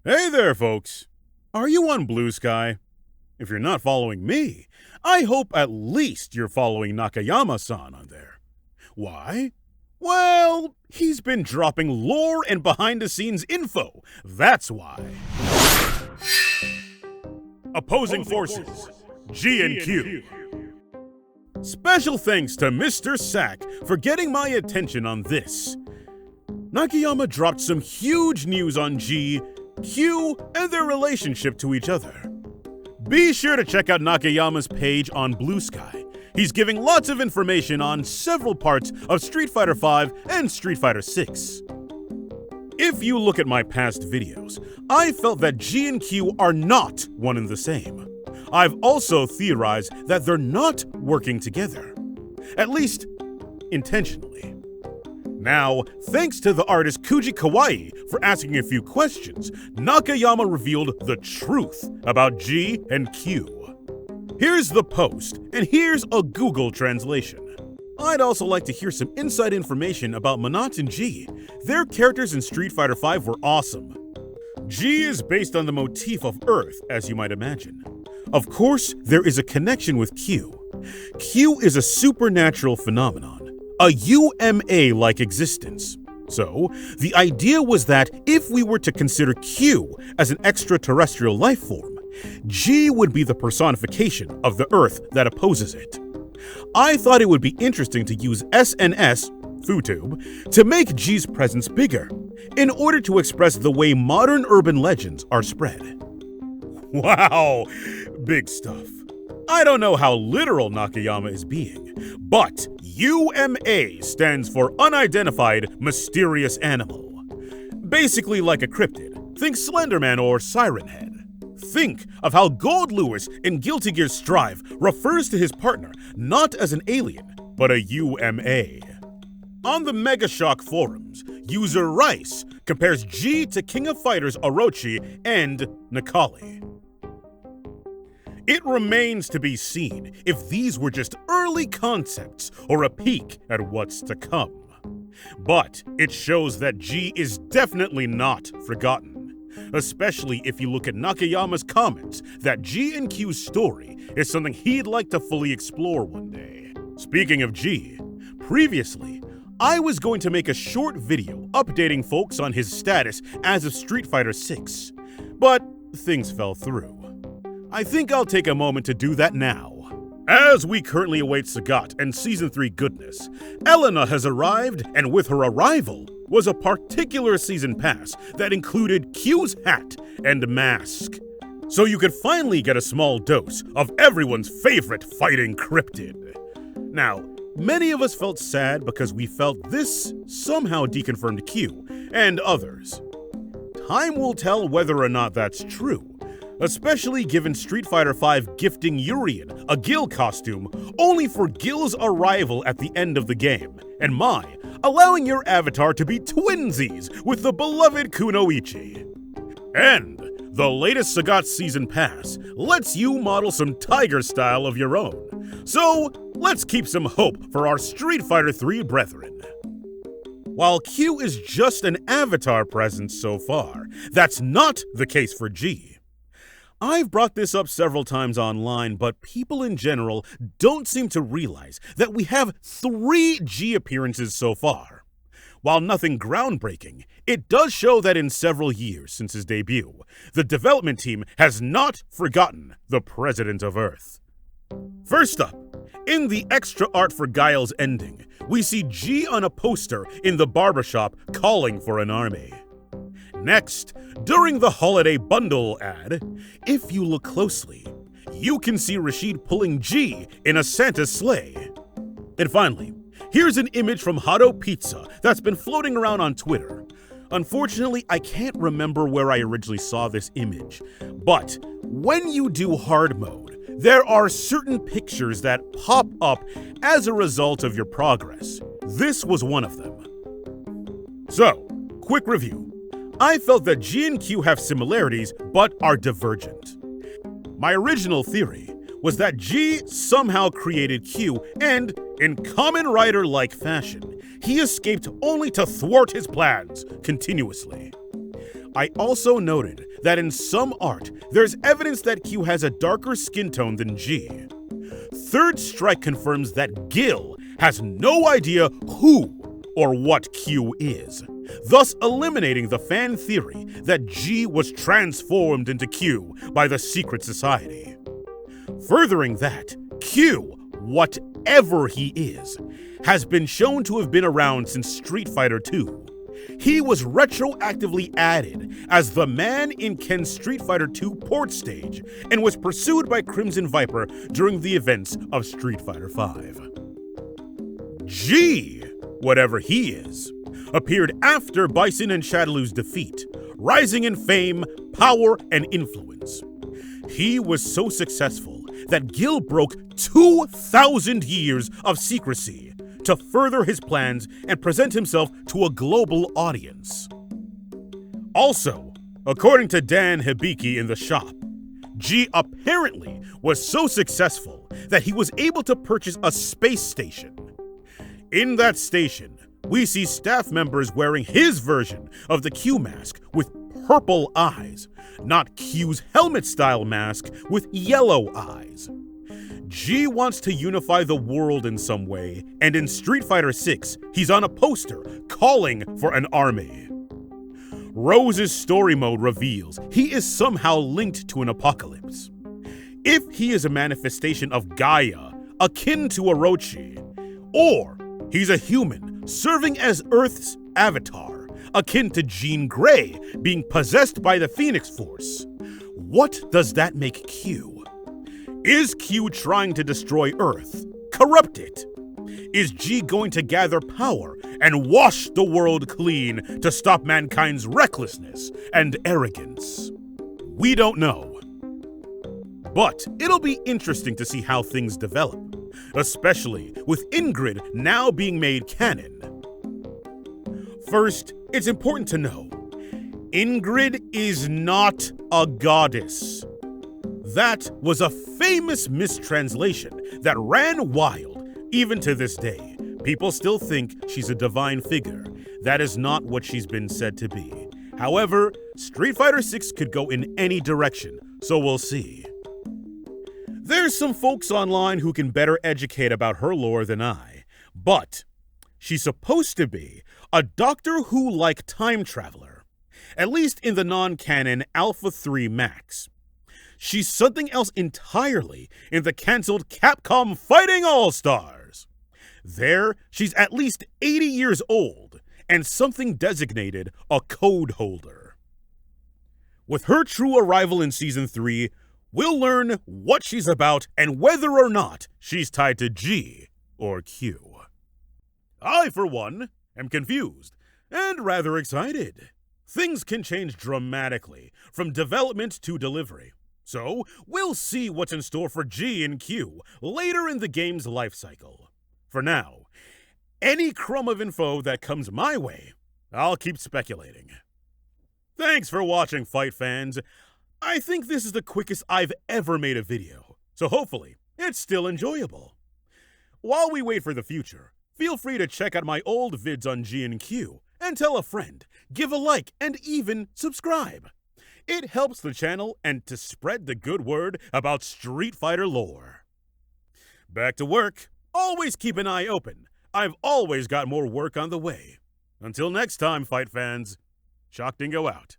Hey there, folks. Are you on BlueSky? If you're not following me, I hope at least you're following Nakayama-san on there. Why? Well, he's been dropping lore and behind-the-scenes info. That's why. Opposing forces, G and Q. Special thanks to Mr. Sack for getting my attention on this. Nakayama dropped some huge news on G, Q, and their relationship to each other. Be sure to check out Nakayama's page on BlueSky. He's giving lots of information on several parts of Street Fighter V and Street Fighter VI. If you look at my past videos, I felt that G and Q are not one and the same. I've also theorized that they're not working together. At least, intentionally. Now, thanks to the artist Kuji Kawaii for asking a few questions, Nakayama revealed the truth about G and Q. Here's the post, and here's a Google translation. I'd also like to hear some inside information about Menat and G. Their characters in Street Fighter V were awesome. G is based on the motif of Earth, as you might imagine. Of course, there is a connection with Q. Q is a supernatural phenomenon, a UMA-like existence. So, the idea was that if we were to consider Q as an extraterrestrial life form, G would be the personification of the Earth that opposes it. I thought it would be interesting to use SNS, FooTube, to make G's presence bigger, in order to express the way modern urban legends are spread. Wow, big stuff. I don't know how literal Nakayama is being, but UMA stands for Unidentified Mysterious Animal. Basically like a cryptid. Think Slenderman or Siren Head. Think of how Gold Lewis in Guilty Gear Strive refers to his partner not as an alien, but a UMA. On the Megashock forums, user Rice compares G to King of Fighters Orochi and Necalli. It remains to be seen if these were just early concepts or a peek at what's to come. But it shows that G is definitely not forgotten, especially if you look at Nakayama's comments that G and Q's story is something he'd like to fully explore one day. Speaking of G, previously, I was going to make a short video updating folks on his status as of Street Fighter VI, but things fell through. I think I'll take a moment to do that now. As we currently await Sagat and Season 3 goodness, Elena has arrived, and with her arrival was a particular season pass that included Q's hat and mask. So you could finally get a small dose of everyone's favorite fighting cryptid. Now, many of us felt sad because we felt this somehow deconfirmed Q and others. Time will tell whether or not that's true, especially given Street Fighter V gifting Urien a Gil costume only for Gil's arrival at the end of the game, and Mai allowing your avatar to be twinsies with the beloved Kunoichi. And the latest Sagat Season Pass lets you model some tiger style of your own. So let's keep some hope for our Street Fighter III brethren. While Q is just an avatar presence so far, that's not the case for G. I've brought this up several times online, but people in general don't seem to realize that we have 3 G appearances so far. While nothing groundbreaking, it does show that in several years since his debut, the development team has not forgotten the President of Earth. First up, in the extra art for Guile's ending, we see G on a poster in the barbershop calling for an army. Next, during the holiday bundle ad, if you look closely, you can see Rashid pulling G in a Santa sleigh. And finally, here's an image from Hado Pizza that's been floating around on Twitter. Unfortunately, I can't remember where I originally saw this image, but when you do hard mode, there are certain pictures that pop up as a result of your progress. This was one of them. So, quick review. I felt that G and Q have similarities, but are divergent. My original theory was that G somehow created Q, and, in Kamen Rider-like fashion, he escaped only to thwart his plans continuously. I also noted that in some art, there's evidence that Q has a darker skin tone than G. Third Strike confirms that Gil has no idea who or what Q is, thus eliminating the fan theory that G was transformed into Q by the secret society. Furthering that, Q, whatever he is, has been shown to have been around since Street Fighter II. He was retroactively added as the man in Ken's Street Fighter II port stage and was pursued by Crimson Viper during the events of Street Fighter V. G, whatever he is, appeared after Bison and Shadaloo's defeat, rising in fame, power, and influence. He was so successful that Gil broke 2,000 years of secrecy to further his plans and present himself to a global audience. Also, according to Dan Hibiki in the shop, G apparently was so successful that he was able to purchase a space station. In that station, we see staff members wearing his version of the Q mask with purple eyes, not Q's helmet-style mask with yellow eyes. G wants to unify the world in some way, and in Street Fighter VI, he's on a poster calling for an army. Rose's story mode reveals he is somehow linked to an apocalypse. If he is a manifestation of Gaia, akin to Orochi, or he's a human serving as Earth's avatar, akin to Jean Grey being possessed by the Phoenix Force, what does that make Q? Is Q trying to destroy Earth, corrupt it? Is G going to gather power and wash the world clean to stop mankind's recklessness and arrogance? We don't know. But it'll be interesting to see how things develop, especially with Ingrid now being made canon. First, it's important to know, Ingrid is not a goddess. That was a famous mistranslation that ran wild. Even to this day, people still think she's a divine figure. That is not what she's been said to be. However, Street Fighter VI could go in any direction, so we'll see. There's some folks online who can better educate about her lore than I, but she's supposed to be a Doctor Who-like time traveler, at least in the non-canon Alpha 3 Max. She's something else entirely in the cancelled Capcom Fighting All-Stars. There, she's at least 80 years old and something designated a code holder. With her true arrival in Season 3, we'll learn what she's about and whether or not she's tied to G or Q. I, for one, am confused and rather excited. Things can change dramatically from development to delivery. So, we'll see what's in store for G and Q later in the game's life cycle. For now, any crumb of info that comes my way, I'll keep speculating. Thanks for watching, Fight fans. I think this is the quickest I've ever made a video, so hopefully it's still enjoyable. While we wait for the future, feel free to check out my old vids on G and Q, and tell a friend, give a like, and even subscribe. It helps the channel and to spread the good word about Street Fighter lore. Back to work. Always keep an eye open. I've always got more work on the way. Until next time, Fight fans, Shock Dingo out.